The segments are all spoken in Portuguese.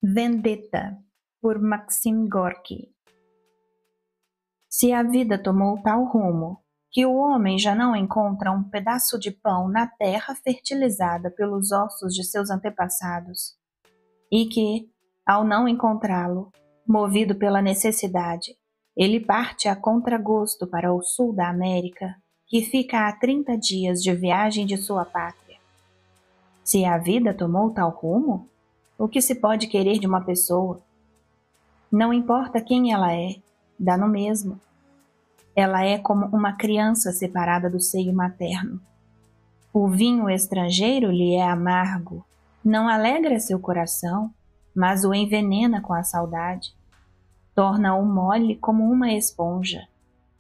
Vendetta, por Maxim Gorky. Se a vida tomou tal rumo que o homem já não encontra um pedaço de pão na terra fertilizada pelos ossos de seus antepassados, e que, ao não encontrá-lo, movido pela necessidade, ele parte a contragosto para o sul da América, que fica a 30 dias de viagem de sua pátria. Se a vida tomou tal rumo, o que se pode querer de uma pessoa? Não importa quem ela é, dá no mesmo. Ela é como uma criança separada do seio materno. O vinho estrangeiro lhe é amargo, não alegra seu coração, mas o envenena com a saudade. Torna-o mole como uma esponja,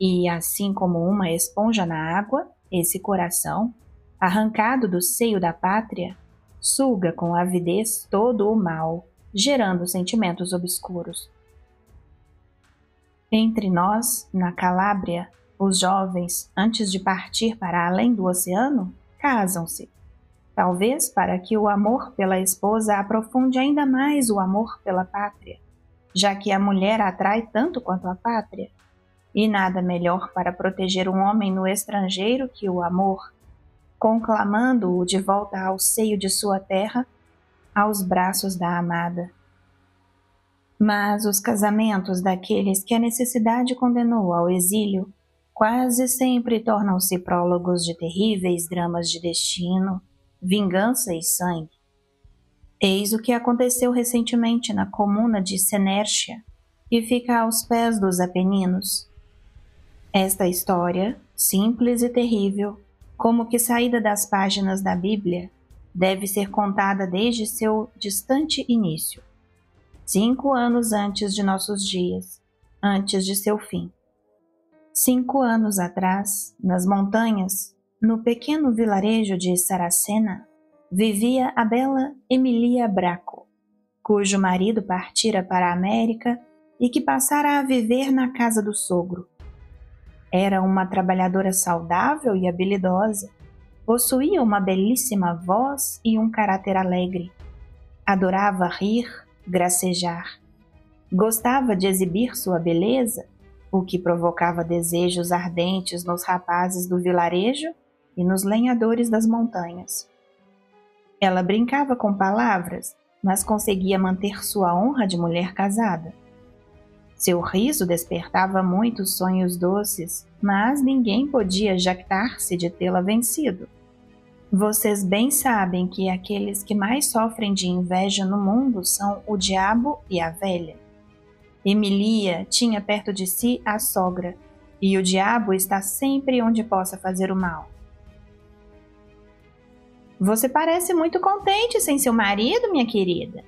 e assim como uma esponja na água, esse coração, arrancado do seio da pátria, suga com avidez todo o mal, gerando sentimentos obscuros. Entre nós, na Calábria, os jovens, antes de partir para além do oceano, casam-se. Talvez para que o amor pela esposa aprofunde ainda mais o amor pela pátria, já que a mulher atrai tanto quanto a pátria. E nada melhor para proteger um homem no estrangeiro que o amor, conclamando-o de volta ao seio de sua terra, aos braços da amada. Mas os casamentos daqueles que a necessidade condenou ao exílio quase sempre tornam-se prólogos de terríveis dramas de destino, vingança e sangue. Eis o que aconteceu recentemente na comuna de Senércia, que fica aos pés dos Apeninos. Esta história, simples e terrível, como que saída das páginas da Bíblia, deve ser contada desde seu distante início, 5 anos antes de nossos dias, antes de seu fim. 5 anos atrás, nas montanhas, no pequeno vilarejo de Saracena, vivia a bela Emilia Braco, cujo marido partira para a América e que passara a viver na casa do sogro. Era uma trabalhadora saudável e habilidosa, possuía uma belíssima voz e um caráter alegre. Adorava rir, gracejar. Gostava de exibir sua beleza, o que provocava desejos ardentes nos rapazes do vilarejo e nos lenhadores das montanhas. Ela brincava com palavras, mas conseguia manter sua honra de mulher casada. Seu riso despertava muitos sonhos doces, mas ninguém podia jactar-se de tê-la vencido. Vocês bem sabem que aqueles que mais sofrem de inveja no mundo são o diabo e a velha. Emilia tinha perto de si a sogra, e o diabo está sempre onde possa fazer o mal. Você parece muito contente sem seu marido, minha querida,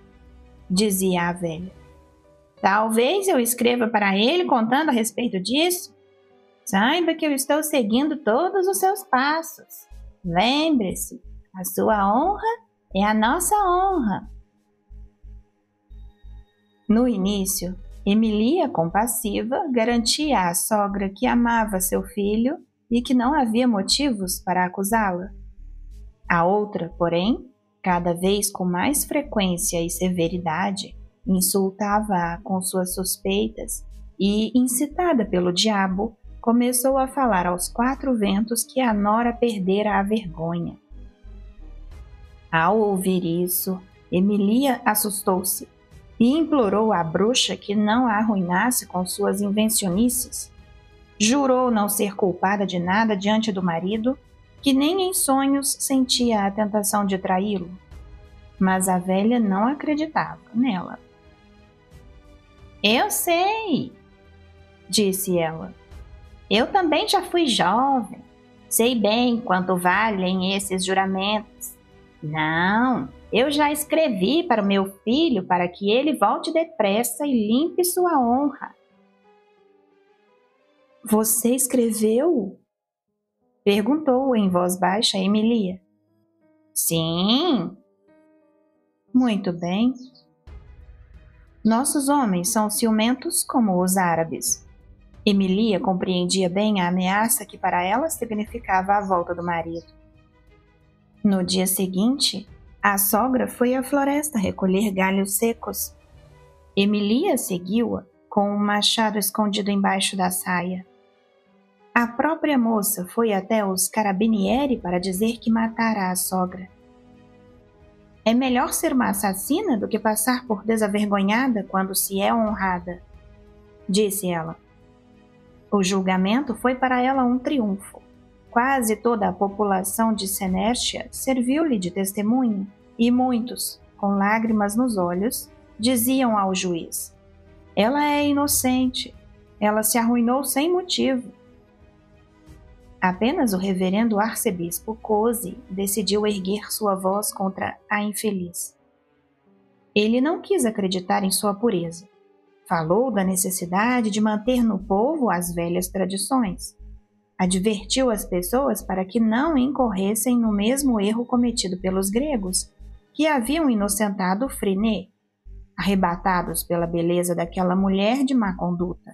dizia a velha. Talvez eu escreva para ele contando a respeito disso. Saiba que eu estou seguindo todos os seus passos. Lembre-se, a sua honra é a nossa honra. No início, Emilia, compassiva, garantia à sogra que amava seu filho e que não havia motivos para acusá-la. A outra, porém, cada vez com mais frequência e severidade, insultava-a com suas suspeitas e, incitada pelo diabo, começou a falar aos 4 ventos que a nora perdera a vergonha. Ao ouvir isso, Emilia assustou-se e implorou à bruxa que não a arruinasse com suas invencionices. Jurou não ser culpada de nada diante do marido, que nem em sonhos sentia a tentação de traí-lo. Mas a velha não acreditava nela. Eu sei, disse ela. Eu também já fui jovem. Sei bem quanto valem esses juramentos. Não, eu já escrevi para o meu filho para que ele volte depressa e limpe sua honra. Você escreveu? Perguntou em voz baixa Emilia. Sim. Muito bem. Nossos homens são ciumentos como os árabes. Emilia compreendia bem a ameaça que para ela significava a volta do marido. No dia seguinte, a sogra foi à floresta recolher galhos secos Emilia seguiu-a com um machado escondido embaixo da saia. A própria moça foi até os carabinieri para dizer que matara a sogra. É melhor ser uma assassina do que passar por desavergonhada quando se é honrada, disse ela. O julgamento foi para ela um triunfo. Quase toda a população de Senestia serviu-lhe de testemunha, e muitos, com lágrimas nos olhos, diziam ao juiz: ela é inocente, ela se arruinou sem motivo. Apenas o reverendo arcebispo Cosi decidiu erguer sua voz contra a infeliz. Ele não quis acreditar em sua pureza. Falou da necessidade de manter no povo as velhas tradições. Advertiu as pessoas para que não incorressem no mesmo erro cometido pelos gregos, que haviam inocentado Phryné, arrebatados pela beleza daquela mulher de má conduta.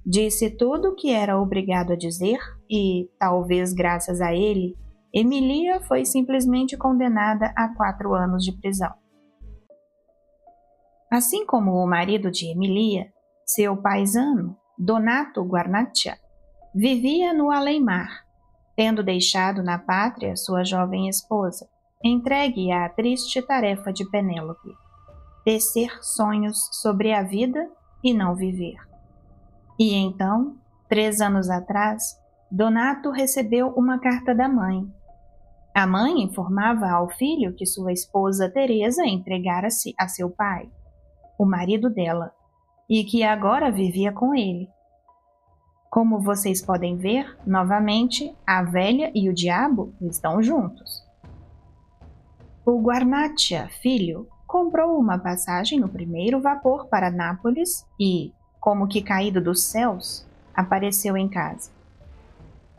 Disse tudo o que era obrigado a dizer e, talvez graças a ele, Emilia foi simplesmente condenada a 4 anos de prisão. Assim como o marido de Emilia, seu paisano, Donato Guarnaccia, vivia no além-mar, tendo deixado na pátria sua jovem esposa, entregue à triste tarefa de Penélope, tecer sonhos sobre a vida e não viver. E então, 3 anos atrás, Donato recebeu uma carta da mãe. A mãe informava ao filho que sua esposa Teresa entregara-se a seu pai, o marido dela, e que agora vivia com ele. Como vocês podem ver, novamente, a velha e o diabo estão juntos. O Guarnaccia, filho, comprou uma passagem no primeiro vapor para Nápoles e, como que caído dos céus, apareceu em casa.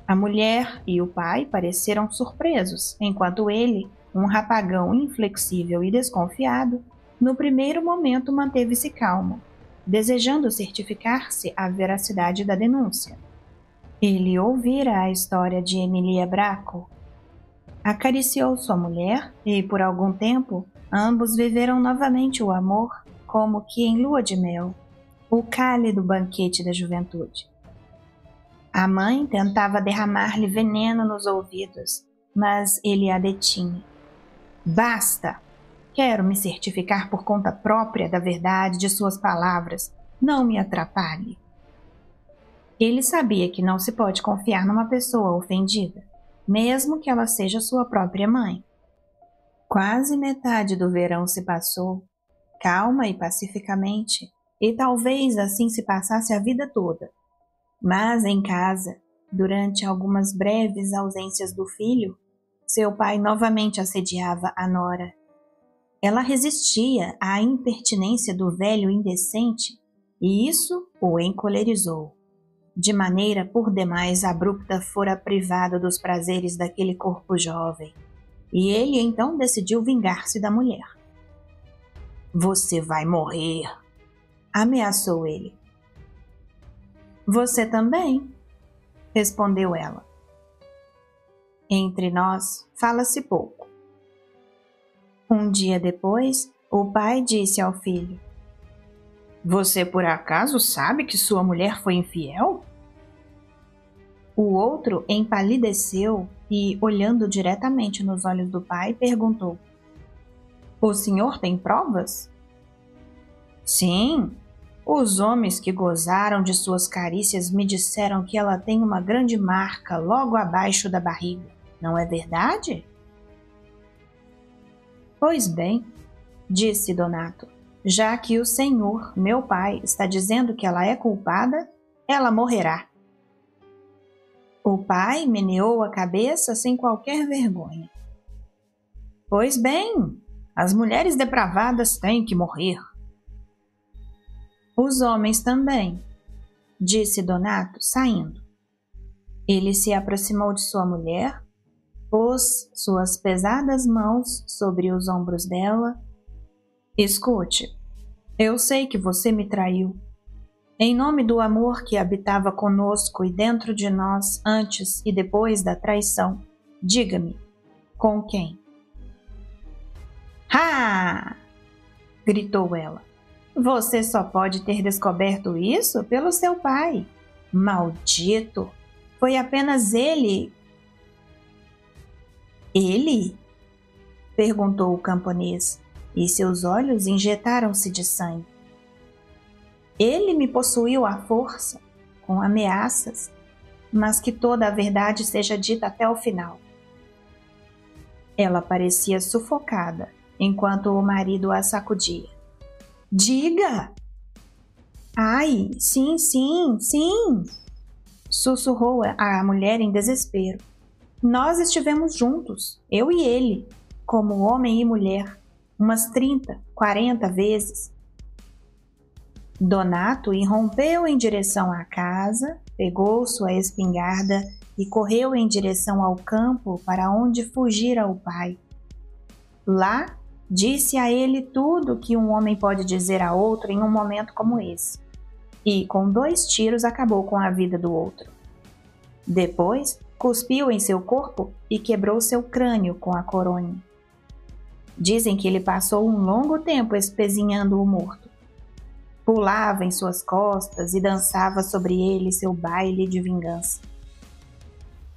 A mulher e o pai pareceram surpresos, enquanto ele, um rapagão inflexível e desconfiado, no primeiro momento manteve-se calmo, desejando certificar-se a veracidade da denúncia. Ele ouvira a história de Emilia Braco. Acariciou sua mulher e, por algum tempo, ambos viveram novamente o amor como que em lua de mel, o cálido banquete da juventude. A mãe tentava derramar-lhe veneno nos ouvidos, mas ele a detinha. Basta! Quero me certificar por conta própria da verdade de suas palavras. Não me atrapalhe. Ele sabia que não se pode confiar numa pessoa ofendida, mesmo que ela seja sua própria mãe. Quase metade do verão se passou, calma e pacificamente, e talvez assim se passasse a vida toda. Mas em casa, durante algumas breves ausências do filho, seu pai novamente assediava a nora. Ela resistia à impertinência do velho indecente e isso o encolerizou. De maneira por demais abrupta fora privado dos prazeres daquele corpo jovem, e ele então decidiu vingar-se da mulher. Você vai morrer, ameaçou ele. Você também, respondeu ela. Entre nós, fala-se pouco. Um dia depois, o pai disse ao filho: Você por acaso sabe que sua mulher foi infiel? O outro empalideceu e, olhando diretamente nos olhos do pai, perguntou: O senhor tem provas? Sim. Os homens que gozaram de suas carícias me disseram que ela tem uma grande marca logo abaixo da barriga. Não é verdade? Pois bem, disse Donato, já que o senhor, meu pai, está dizendo que ela é culpada, ela morrerá. O pai meneou a cabeça sem qualquer vergonha. Pois bem, as mulheres depravadas têm que morrer. Os homens também, disse Donato, saindo. Ele se aproximou de sua mulher, pôs suas pesadas mãos sobre os ombros dela. Escute, eu sei que você me traiu. Em nome do amor que habitava conosco e dentro de nós antes e depois da traição, diga-me, com quem? Ha! Gritou ela. Você só pode ter descoberto isso pelo seu pai. Maldito! Foi apenas ele. Ele? Perguntou o camponês, e seus olhos injetaram-se de sangue. Ele me possuiu à força, com ameaças, mas que toda a verdade seja dita até o final. Ela parecia sufocada, enquanto o marido a sacudia. Diga! Ai, sim, sim, sim! Sussurrou a mulher em desespero. Nós estivemos juntos, eu e ele, como homem e mulher, umas 30, 40 vezes. Donato irrompeu em direção à casa, pegou sua espingarda e correu em direção ao campo para onde fugira o pai. Lá, disse a ele tudo que um homem pode dizer a outro em um momento como esse, e com 2 tiros acabou com a vida do outro. Depois, cuspiu em seu corpo e quebrou seu crânio com a coronha. Dizem que ele passou um longo tempo espezinhando o morto. Pulava em suas costas e dançava sobre ele seu baile de vingança.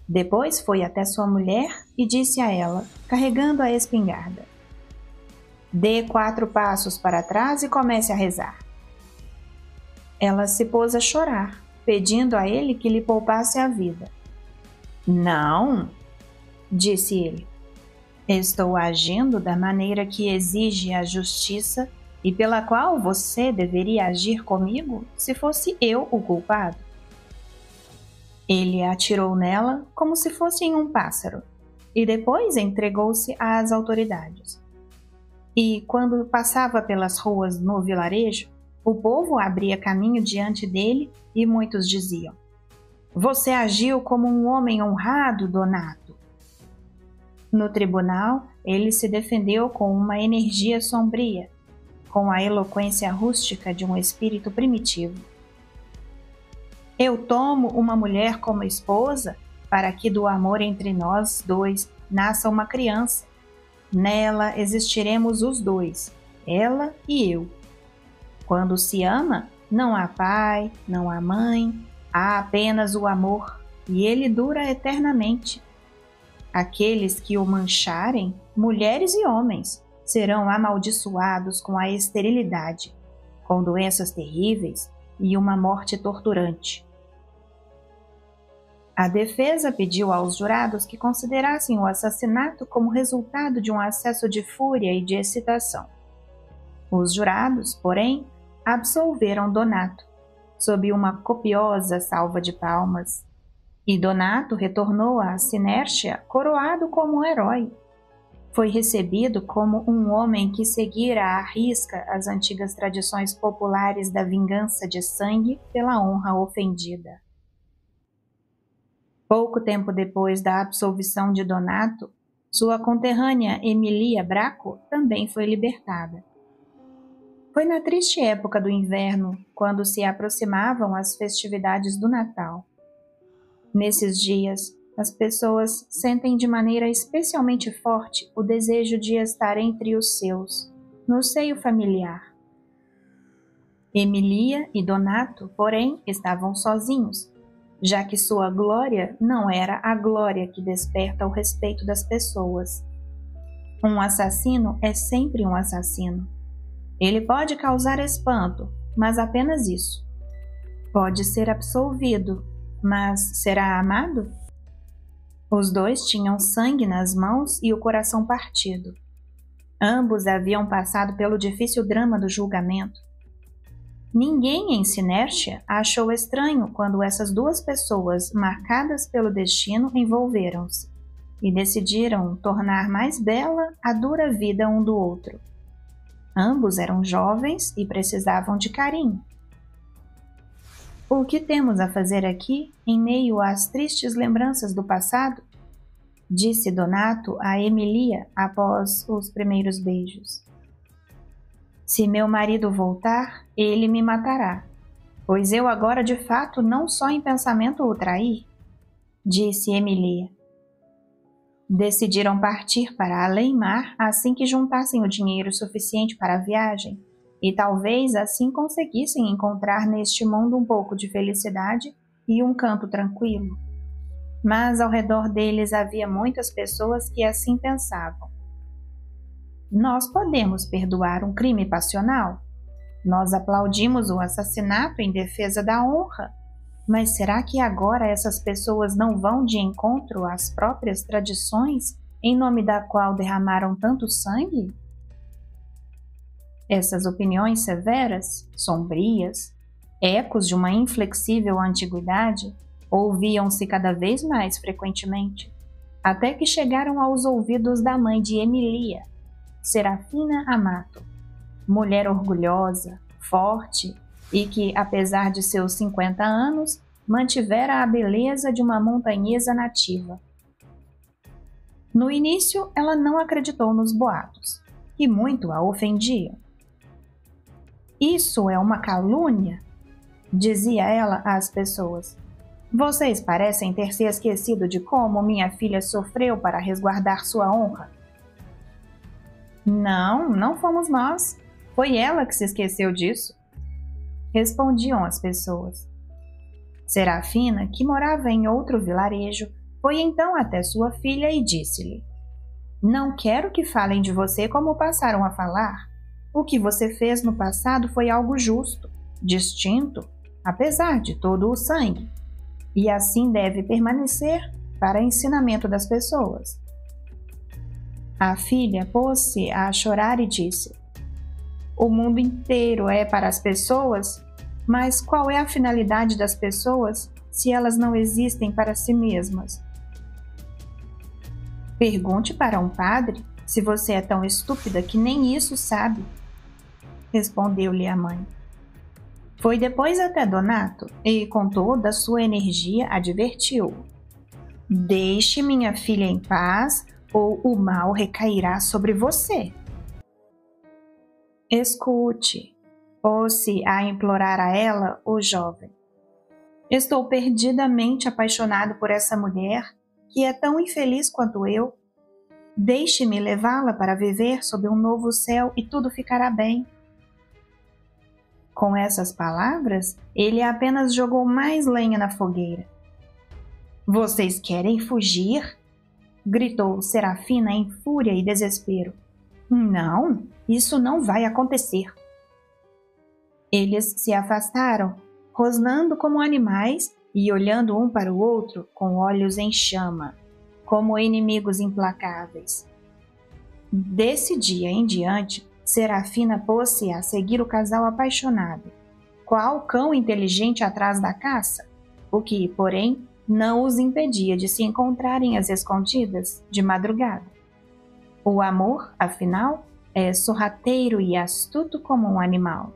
Depois foi até sua mulher e disse a ela, carregando a espingarda: Dê 4 passos para trás e comece a rezar. Ela se pôs a chorar, pedindo a ele que lhe poupasse a vida. Não, disse ele. Estou agindo da maneira que exige a justiça e pela qual você deveria agir comigo se fosse eu o culpado. Ele atirou nela como se fosse em um pássaro e depois entregou-se às autoridades. E quando passava pelas ruas no vilarejo, o povo abria caminho diante dele e muitos diziam: Você agiu como um homem honrado, Donato. No tribunal, ele se defendeu com uma energia sombria, com a eloquência rústica de um espírito primitivo. Eu tomo uma mulher como esposa para que do amor entre nós 2 nasça uma criança. Nela existiremos os 2, ela e eu. Quando se ama, não há pai, não há mãe, há apenas o amor, e ele dura eternamente. Aqueles que o mancharem, mulheres e homens, serão amaldiçoados com a esterilidade, com doenças terríveis e uma morte torturante. A defesa pediu aos jurados que considerassem o assassinato como resultado de um acesso de fúria e de excitação. Os jurados, porém, absolveram Donato, sob uma copiosa salva de palmas, e Donato retornou a Sinércia coroado como um herói. Foi recebido como um homem que seguira à risca as antigas tradições populares da vingança de sangue pela honra ofendida. Pouco tempo depois da absolvição de Donato, sua conterrânea Emilia Braco também foi libertada. Foi na triste época do inverno, quando se aproximavam as festividades do Natal. Nesses dias, as pessoas sentem de maneira especialmente forte o desejo de estar entre os seus, no seio familiar. Emilia e Donato, porém, estavam sozinhos, já que sua glória não era a glória que desperta o respeito das pessoas. Um assassino é sempre um assassino. Ele pode causar espanto, mas apenas isso. Pode ser absolvido, mas será amado? Os 2 tinham sangue nas mãos e o coração partido. Ambos haviam passado pelo difícil drama do julgamento. Ninguém em Sinércia achou estranho quando essas 2 pessoas, marcadas pelo destino, envolveram-se e decidiram tornar mais bela a dura vida um do outro. Ambos eram jovens e precisavam de carinho. O que temos a fazer aqui, em meio às tristes lembranças do passado? Disse Donato a Emilia após os primeiros beijos. Se meu marido voltar, ele me matará, pois eu agora de fato não só em pensamento o traí, disse Emilia. Decidiram partir para além-mar assim que juntassem o dinheiro suficiente para a viagem, e talvez assim conseguissem encontrar neste mundo um pouco de felicidade e um canto tranquilo. Mas ao redor deles havia muitas pessoas que assim pensavam. Nós podemos perdoar um crime passional? Nós aplaudimos o assassinato em defesa da honra. Mas será que agora essas pessoas não vão de encontro às próprias tradições em nome da qual derramaram tanto sangue? Essas opiniões severas, sombrias, ecos de uma inflexível antiguidade, ouviam-se cada vez mais frequentemente, até que chegaram aos ouvidos da mãe de Emilia, Serafina Amato, mulher orgulhosa, forte e que, apesar de seus 50 anos, mantivera a beleza de uma montanhesa nativa. No início, ela não acreditou nos boatos, que muito a ofendiam. Isso é uma calúnia, dizia ela às pessoas. Vocês parecem ter se esquecido de como minha filha sofreu para resguardar sua honra. Não, não fomos nós. Foi ela que se esqueceu disso, respondiam as pessoas. Serafina, que morava em outro vilarejo, foi então até sua filha e disse-lhe: Não quero que falem de você como passaram a falar. O que você fez no passado foi algo justo, distinto, apesar de todo o sangue, e assim deve permanecer para ensinamento das pessoas. A filha pôs-se a chorar e disse: O mundo inteiro é para as pessoas, mas qual é a finalidade das pessoas se elas não existem para si mesmas? Pergunte para um padre se você é tão estúpida que nem isso sabe, respondeu-lhe a mãe. Foi depois até Donato e, com toda a sua energia, advertiu: Deixe minha filha em paz ou o mal recairá sobre você. Escute, pôs-se a implorar a ela o jovem. Estou perdidamente apaixonado por essa mulher que é tão infeliz quanto eu. Deixe-me levá-la para viver sob um novo céu e tudo ficará bem. Com essas palavras, ele apenas jogou mais lenha na fogueira. Vocês querem fugir? Gritou Serafina em fúria e desespero. Não, isso não vai acontecer. Eles se afastaram, rosnando como animais e olhando um para o outro com olhos em chama, como inimigos implacáveis. Desse dia em diante, Serafina pôs-se a seguir o casal apaixonado, qual cão inteligente atrás da caça, o que, porém, não os impedia de se encontrarem às escondidas, de madrugada. O amor, afinal, é sorrateiro e astuto como um animal.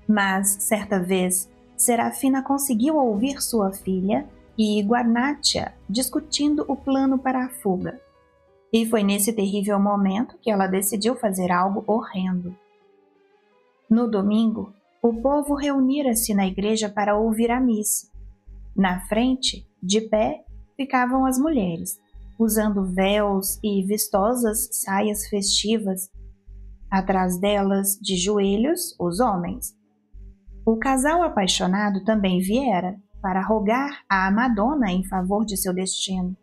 Mas, certa vez, Serafina conseguiu ouvir sua filha e Guarnatia discutindo o plano para a fuga. E foi nesse terrível momento que ela decidiu fazer algo horrendo. No domingo, o povo reunira-se na igreja para ouvir a missa. Na frente, de pé, ficavam as mulheres, usando véus e vistosas saias festivas. Atrás delas, de joelhos, os homens. O casal apaixonado também viera para rogar à Madonna em favor de seu destino.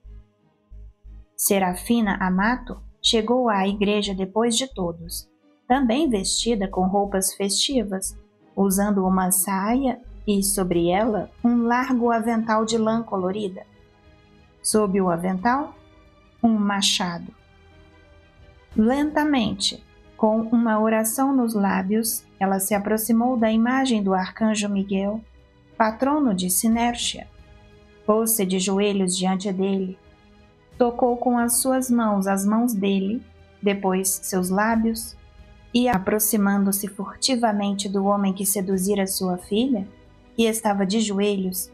Serafina Amato chegou à igreja depois de todos, também vestida com roupas festivas, usando uma saia e, sobre ela, um largo avental de lã colorida. Sob o avental, um machado. Lentamente, com uma oração nos lábios, ela se aproximou da imagem do arcanjo Miguel, patrono de Sinércia. Pôs-se de joelhos diante dele, tocou com as suas mãos as mãos dele, depois seus lábios, e, aproximando-se furtivamente do homem que seduzira sua filha, que estava de joelhos,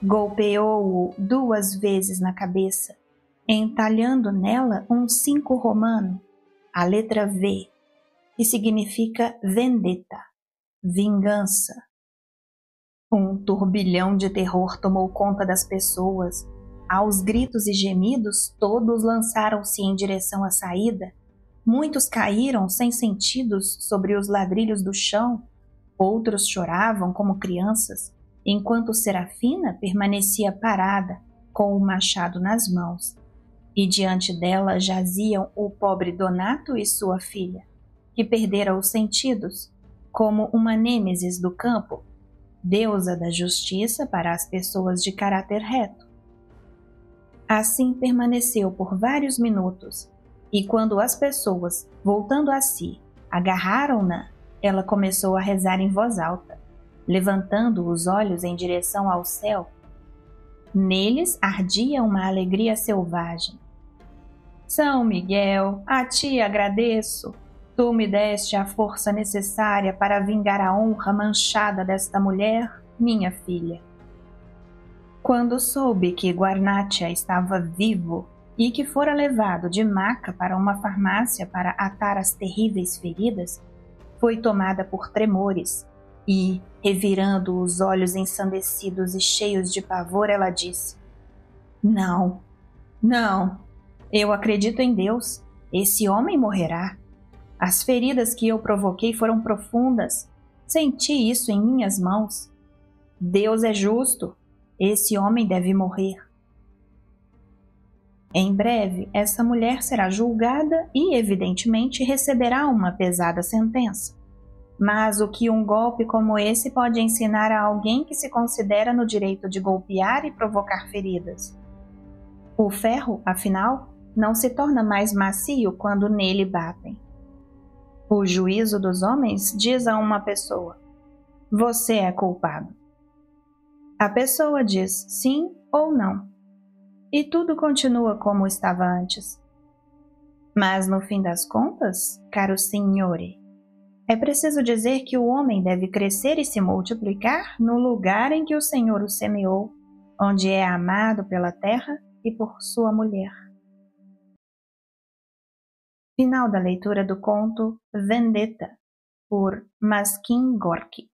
golpeou-o 2 vezes na cabeça, entalhando nela um 5 romano, a letra V, que significa vendetta, vingança. Um turbilhão de terror tomou conta das pessoas. Aos gritos e gemidos, todos lançaram-se em direção à saída, Muitos caíram sem sentidos sobre os ladrilhos do chão, outros choravam como crianças, enquanto Serafina permanecia parada com o machado nas mãos, e diante dela jaziam o pobre Donato e sua filha, que perdera os sentidos, como uma nêmesis do campo, deusa da justiça para as pessoas de caráter reto. Assim permaneceu por vários minutos, e quando as pessoas, voltando a si, agarraram-na, ela começou a rezar em voz alta, levantando os olhos em direção ao céu. Neles ardia uma alegria selvagem. São Miguel, a ti agradeço. Tu me deste a força necessária para vingar a honra manchada desta mulher, minha filha. Quando soube que Guarnatia estava vivo e que fora levado de maca para uma farmácia para atar as terríveis feridas, foi tomada por tremores e, revirando os olhos ensandecidos e cheios de pavor, ela disse: Não, não, eu acredito em Deus, esse homem morrerá. As feridas que eu provoquei foram profundas, senti isso em minhas mãos. Deus é justo, esse homem deve morrer. Em breve, essa mulher será julgada e, evidentemente, receberá uma pesada sentença. Mas o que um golpe como esse pode ensinar a alguém que se considera no direito de golpear e provocar feridas? O ferro, afinal, não se torna mais macio quando nele batem. O juízo dos homens diz a uma pessoa: você é culpado. A pessoa diz sim ou não, e tudo continua como estava antes. Mas no fim das contas, caro signore, é preciso dizer que o homem deve crescer e se multiplicar no lugar em que o Senhor o semeou, onde é amado pela terra e por sua mulher. Final da leitura do conto Vendetta, por Maskin Gorki.